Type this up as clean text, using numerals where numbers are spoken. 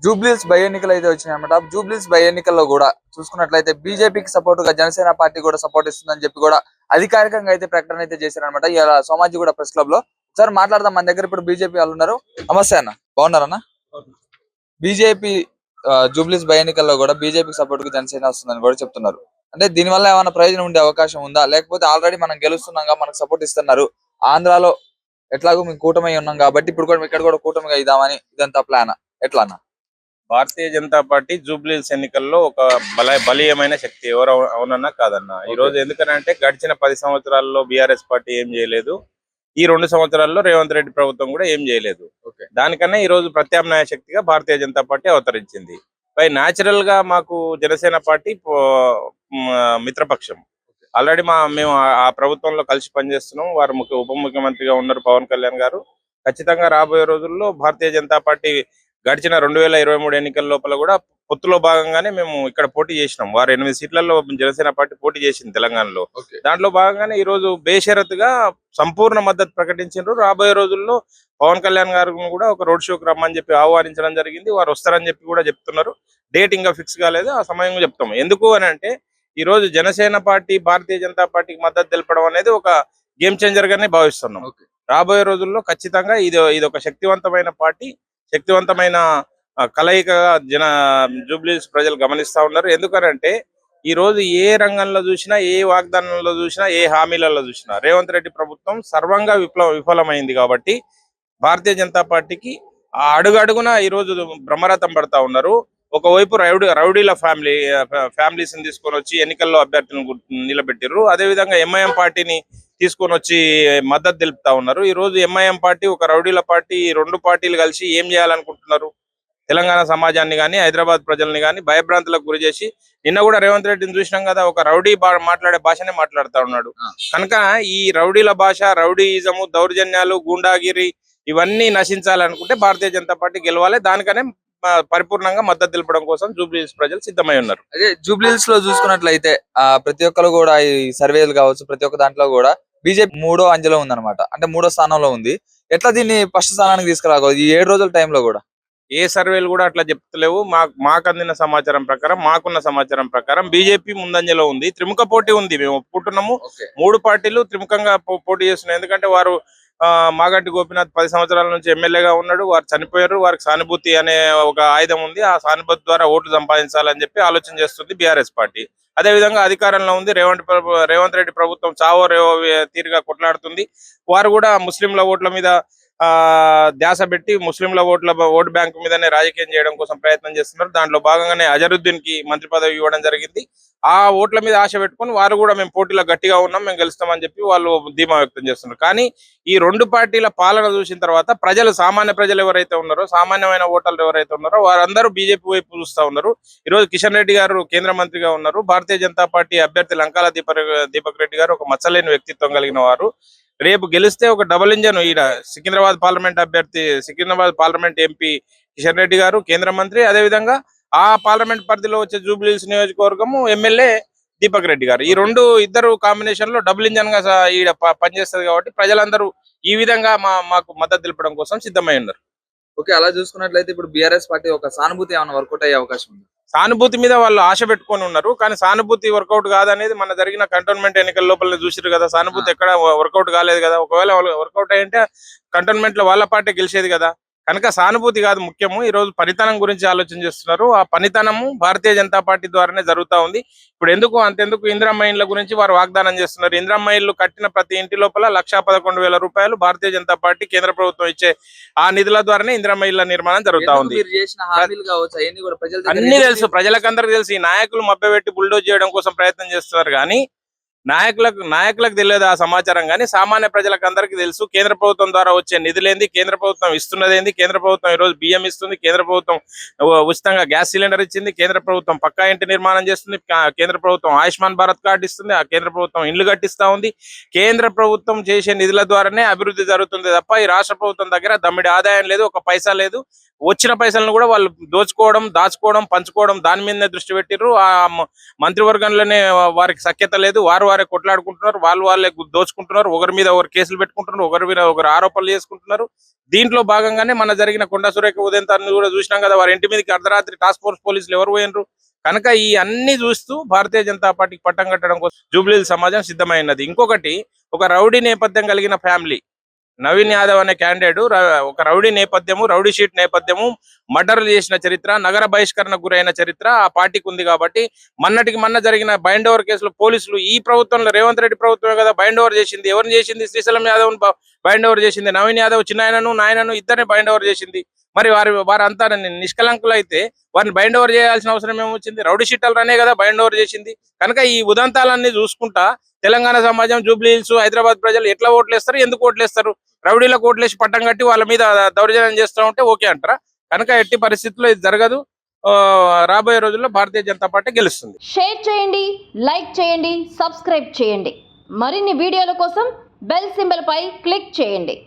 జూబ్లీస్ by ఎన్నికలు అయితే వచ్చినాయి అనమాట. జూబ్లీస్ బై ఎన్నికల్లో కూడా చూసుకున్నట్లయితే బీజేపీకి సపోర్ట్ గా జనసేన పార్టీ కూడా సపోర్ట్ ఇస్తుందని చెప్పి కూడా అధికారికంగా అయితే ప్రకటన అయితే చేశారనమాట. ఇలా సోమాజీ కూడా ప్రెస్ క్లబ్ లో ఒకసారి మాట్లాడదాం. మన దగ్గర ఇప్పుడు బీజేపీ వాళ్ళు ఉన్నారు. నమస్తే అన్న, బాగున్నారన్న? బీజేపీ జూబ్లీస్ బై ఎన్నికల్లో కూడా బీజేపీకి సపోర్ట్ గా జనసేన వస్తుందని కూడా చెప్తున్నారు. అంటే దీనివల్ల ఏమైనా ప్రయోజనం ఉండే అవకాశం ఉందా, లేకపోతే ఆల్రెడీ మనం గెలుస్తున్నాగా మనకు సపోర్ట్ ఇస్తున్నారు, ఆంధ్రాలో ఎట్లాగో మేము కూటమి ఉన్నాం కాబట్టి ఇప్పుడు కూడా ఇక్కడ కూడా కూటమిగా ఇద్దామని ఇదంతా ప్లాన్ ఎట్లా అన్న? భారతీయ జనతా పార్టీ జూబ్లీస్ ఎన్నికల్లో ఒక బలీయమైన శక్తి. ఎవరు అవునన్నా కాదన్నా ఈ రోజు ఎందుకనంటే గడిచిన 10 సంవత్సరాల్లో బీఆర్ఎస్ పార్టీ ఏం చేయలేదు. ఈ 2 సంవత్సరాల్లో రేవంత్ రెడ్డి ప్రభుత్వం కూడా ఏం చేయలేదు. దానికన్నా ఈ రోజు ప్రత్యామ్నాయ శక్తిగా భారతీయ జనతా పార్టీ అవతరించింది. పై న్యాచురల్ గా మాకు జనసేన పార్టీ మిత్రపక్షం. ఆల్రెడీ మేము ఆ ప్రభుత్వంలో కలిసి పనిచేస్తున్నాం. వారు ఉప ముఖ్యమంత్రిగా ఉన్నారు పవన్ కళ్యాణ్ గారు. ఖచ్చితంగా రాబోయే రోజుల్లో భారతీయ జనతా పార్టీ గడిచిన 2023 ఎన్నికల లోపల కూడా పొత్తులో భాగంగానే మేము ఇక్కడ పోటీ చేసినాం. వారు 8 సీట్లలో జనసేన పార్టీ పోటీ చేసింది తెలంగాణలో. దాంట్లో భాగంగానే ఈ రోజు బేషరతుగా సంపూర్ణ మద్దతు ప్రకటించారు. రాబోయే రోజుల్లో పవన్ కళ్యాణ్ గారు కూడా ఒక రోడ్ షోకి రమ్మని చెప్పి ఆహ్వానించడం జరిగింది. వారు వస్తారని చెప్పి కూడా చెప్తున్నారు. డేట్ ఇంకా ఫిక్స్ కాలేదు, ఆ సమయం చెప్తాం. ఎందుకు అని అంటే ఈ రోజు జనసేన పార్టీ భారతీయ జనతా పార్టీకి మద్దతు తెలపడం అనేది ఒక గేమ్ చేంజర్ గానే భావిస్తున్నాం. రాబోయే రోజుల్లో ఖచ్చితంగా ఇది ఒక శక్తివంతమైన పార్టీ, శక్తివంతమైన కలయిక జూబ్లీస్ ప్రజలు గమనిస్తా ఉన్నారు. ఎందుకనంటే ఈ రోజు ఏ రంగంలో చూసినా, ఏ వాగ్దానంలో చూసినా, ఏ హామీలలో చూసినా రేవంత్ రెడ్డి ప్రభుత్వం సర్వంగా విఫలమైంది. కాబట్టి భారతీయ జనతా పార్టీకి ఆ అడుగడుగున ఈ రోజు బ్రహ్మరథం పడతా ఉన్నారు. ఒకవైపు రౌడీల ఫ్యామిలీస్ తీసుకొని వచ్చి ఎన్నికల్లో అభ్యర్థులను నిలబెట్టారు. అదేవిధంగా ఎంఐఎం పార్టీని తీసుకొని వచ్చి మద్దతు తెలుపుతా ఉన్నారు. ఈ రోజు ఎంఐఎం పార్టీ ఒక రౌడీల పార్టీ, ఈ 2 పార్టీలు కలిసి ఏం చేయాలనుకుంటున్నారు? తెలంగాణ సమాజాన్ని కానీ హైదరాబాద్ ప్రజల్ని కానీ భయభ్రాంతులకు గురి చేసి, నిన్న కూడా రేవంత్ రెడ్డిని చూసినాం కదా, ఒక రౌడీ మాట్లాడే భాషనే మాట్లాడుతా ఉన్నాడు. కనుక ఈ రౌడీల భాష, రౌడీయిజము, దౌర్జన్యాలు, గూండాగిరి ఇవన్నీ నశించాలనుకుంటే భారతీయ జనతా పార్టీ గెలవాలి. దానికనే పరిపూర్ణంగా మద్దతు తెలపడం కోసం జూబ్లీహిల్స్ ప్రజలు సిద్ధమై ఉన్నారు. అదే జూబ్లీహిల్స్ లో చూసుకున్నట్లయితే ప్రతి ఒక్కరు కూడా ఈ సర్వేలు కావచ్చు, ప్రతి ఒక్క దాంట్లో కూడా బీజేపీ 3వ అంచెలో ఉందన్నమాట. అంటే 3వ స్థానంలో ఉంది. ఎట్లా దీన్ని ఫస్ట్ స్థానానికి తీసుకురాగలదు ఈ 7 రోజుల టైంలో కూడా? ఏ సర్వేలు కూడా అట్లా చెప్తలేవు. మాకు అందిన సమాచారం ప్రకారం, మాకున్న సమాచారం ప్రకారం బీజేపీ ముందంజలో ఉంది. త్రిముఖ పోటీ ఉంది, మేము ఒప్పుకుంటున్నాము. 3 పార్టీలు త్రిముఖంగా పోటీ చేస్తున్నాయి. ఎందుకంటే వారు మాగంటి గోపీనాథ్ 10 సంవత్సరాల నుంచి ఎమ్మెల్యేగా ఉన్నాడు. వారు చనిపోయారు. వారికి సానుభూతి అనే ఒక ఆయుధం ఉంది. ఆ సానుభూతి ద్వారా ఓట్లు సంపాదించాలని చెప్పి ఆలోచన చేస్తుంది బీఆర్ఎస్ పార్టీ. అదే విధంగా అధికారంలో ఉంది రేవంత్ రెడ్డి ప్రభుత్వం చావో రేవో తీరుగా కొట్లాడుతుంది. వారు కూడా ముస్లింల ఓట్ల మీద ధ్యాస పెట్టి ముస్లింల ఓటు బ్యాంకు మీదనే రాజకీయం చేయడం కోసం ప్రయత్నం చేస్తున్నారు. దాంట్లో భాగంగానే అజరుద్దీన్ కి మంత్రి పదవి ఇవ్వడం జరిగింది. ఆ ఓట్ల మీద ఆశ పెట్టుకుని వారు కూడా మేము పోటీలో గట్టిగా ఉన్నాం, మేము గెలుస్తామని చెప్పి వాళ్ళు ధీమా వ్యక్తం చేస్తున్నారు. కానీ ఈ 2 పార్టీల పాలన చూసిన తర్వాత సామాన్య ప్రజలు ఎవరైతే ఉన్నారో, సామాన్యమైన ఓటర్లు ఎవరైతే ఉన్నారో వారందరూ బీజేపీ వైపు చూస్తా ఉన్నారు. ఈ రోజు కిషన్ రెడ్డి గారు కేంద్ర మంత్రిగా ఉన్నారు. భారతీయ జనతా పార్టీ అభ్యర్థి లంకాల దీపక్ రెడ్డి గారు ఒక మచ్చలేని వ్యక్తిత్వం కలిగిన వారు. రేపు గెలిస్తే ఒక డబుల్ ఇంజన్ ఈడ సికింద్రాబాద్ పార్లమెంట్ ఎంపీ కిషన్ రెడ్డి గారు కేంద్ర మంత్రి, అదేవిధంగా ఆ పార్లమెంట్ పరిధిలో వచ్చే జూబ్లీహిల్స్ నియోజకవర్గము ఎమ్మెల్యే దీపక్ రెడ్డి గారు. ఈ ఇద్దరు కాంబినేషన్ లో డబుల్ ఇంజన్ గా ఈడ పనిచేస్తుంది. కాబట్టి ప్రజలందరూ ఈ విధంగా మాకు మద్దతు తెలపడం కోసం సిద్ధమై ఉన్నారు. ఓకే, అలా చూసుకున్నట్లయితే ఇప్పుడు బీఆర్ఎస్ పార్టీ ఒక సానుభూతి ఏమైనా వర్కౌట్ అయ్యే అవకాశం ఉంది? సానుభూతి మీద వాళ్ళు ఆశ పెట్టుకొని ఉన్నారు. కానీ సానుభూతి వర్కౌట్ కాదనేది మన జరిగిన కంటోన్మెంట్ ఎన్నికల లోపల చూసారు కదా. సానుభూతి ఎక్కడ వర్కౌట్ కాలేదు కదా. ఒకవేళ వర్కౌట్ అయ్యంటే కంటోన్మెంట్ లో వాళ్ళ పార్టీ గెలిచేది కదా. కనుక సానుభూతి కాదు ముఖ్యము. ఈ రోజు పనితనం గురించి ఆలోచన చేస్తున్నారు. ఆ పనితనము భారతీయ జనతా పార్టీ ద్వారానే జరుగుతా ఉంది. ఇప్పుడు అంతెందుకు ఇందిరమ్మ ఇండ్ల గురించి వారు వాగ్దానం చేస్తున్నారు. ఇందిరమ్మ ఇల్లు కట్టిన ప్రతి ఇంటి లోపల 1,11,000 రూపాయలు భారతీయ జనతా పార్టీ కేంద్ర ప్రభుత్వం ఇచ్చే ఆ నిధుల ద్వారానే ఇందిరమ్మ ఇళ్ల నిర్మాణం జరుగుతా ఉంది. అన్ని తెలుసు, ప్రజలకందరికి తెలుసు. ఈ నాయకులు మభ్యపెట్టి బుల్డోజ్ చేయడం కోసం ప్రయత్నం చేస్తున్నారు. కానీ నాయకులకు తెలియదు ఆ సమాచారం. కానీ సామాన్య ప్రజలకు అందరికీ తెలుసు. కేంద్ర ప్రభుత్వం ద్వారా వచ్చే నిధులేంది, కేంద్ర ప్రభుత్వం ఇస్తున్నదేంది. కేంద్ర ప్రభుత్వం ఈ రోజు బియ్యం ఇస్తుంది, కేంద్ర ప్రభుత్వం ఉచితంగా గ్యాస్ సిలిండర్ ఇచ్చింది, కేంద్ర ప్రభుత్వం పక్కా ఇంటి నిర్మాణం చేస్తుంది, కేంద్ర ప్రభుత్వం ఆయుష్మాన్ భారత్ కార్డు ఇస్తుంది, ఆ కేంద్ర ప్రభుత్వం ఇండ్లు కట్టిస్తా ఉంది. కేంద్ర ప్రభుత్వం చేసే నిధుల ద్వారానే అభివృద్ధి జరుగుతుంది తప్ప ఈ రాష్ట్ర ప్రభుత్వం దగ్గర దమ్మిడి ఆదాయం లేదు, ఒక పైసా లేదు. వచ్చిన పైసలను కూడా వాళ్ళు దోచుకోవడం, దాచుకోవడం, పంచుకోవడం, దాని మీదనే దృష్టి పెట్టిర్రు. ఆ మంత్రివర్గంలోనే వారికి సఖ్యత లేదు. వారు వారే కొట్లాడుకుంటున్నారు, వాళ్ళే దోచుకుంటున్నారు, ఒకరి మీద ఒకరు కేసులు పెట్టుకుంటున్నారు, ఒకరి మీద ఒకరు ఆరోపణలు చేసుకుంటున్నారు. దీంట్లో భాగంగానే మన జరిగిన కొండా సురేఖ ఉదయంతాన్ని కూడా చూసినాం కదా, వారి ఇంటి మీదకి అర్ధరాత్రి టాస్క్ ఫోర్స్ పోలీసులు ఎవరు పోయినరు. కనుక ఈ అన్ని చూస్తూ భారతీయ జనతా పార్టీకి పట్టం కట్టడం కోసం జూబ్లీహిల్స్ సమాజం సిద్ధమైనది. ఇంకొకటి, ఒక రౌడీ నేపథ్యం కలిగిన ఫ్యామిలీ, నవీన్ యాదవ్ అనే క్యాండిడేట్ ఒక రౌడీ నేపథ్యము, రౌడీ షీట్ నేపథ్యము, మర్డర్లు చేసిన చరిత్ర, నగర బహిష్కరణకు గురైన చరిత్ర ఆ పార్టీకి ఉంది. కాబట్టి మొన్న జరిగిన బైండ్ ఓవర్ కేసులో పోలీసులు, ఈ ప్రభుత్వంలో రేవంత్ రెడ్డి ప్రభుత్వమే కదా బైండ్ ఓవర్ చేసింది. ఎవరిని చేసింది? శ్రీశైలం యాదవ్ బైండ్ ఓవర్ చేసింది. నవీన్ యాదవ్ చిన్నాయనను నాయనను ఇద్దరిని బైండ్ ఓవర్ చేసింది. మరి వారంతా నిష్కలంకులు అయితే వారిని బైండ్ ఓవర్ చేయాల్సిన అవసరం ఏమొచ్చింది? రౌడీ షీటర్లనే కదా బైండ్ ఓవర్ చేసింది. కనుక ఈ ఉదంతాలన్నీ చూసుకుంటా తెలంగాణ సమాజం, జూబ్లీహిల్స్, హైదరాబాద్ ప్రజలు ఎట్లా ఓట్లేస్తారు, ఎందుకు ఓట్లేస్తారు? రౌడీలకు ఓట్లేసి పట్టం కట్టి వాళ్ళ మీద దౌర్జన్యం చేస్తూ ఉంటే ఓకే అంటారా? కనుక ఎట్టి పరిస్థితుల్లో ఇది జరగదు. రాబోయే రోజుల్లో భారతీయ జనతా పార్టీ గెలుస్తుంది. షేర్ చేయండి, లైక్ చేయండి, సబ్స్క్రైబ్ చేయండి. మరిన్ని వీడియోల కోసం బెల్ సింబల్ పై క్లిక్ చేయండి.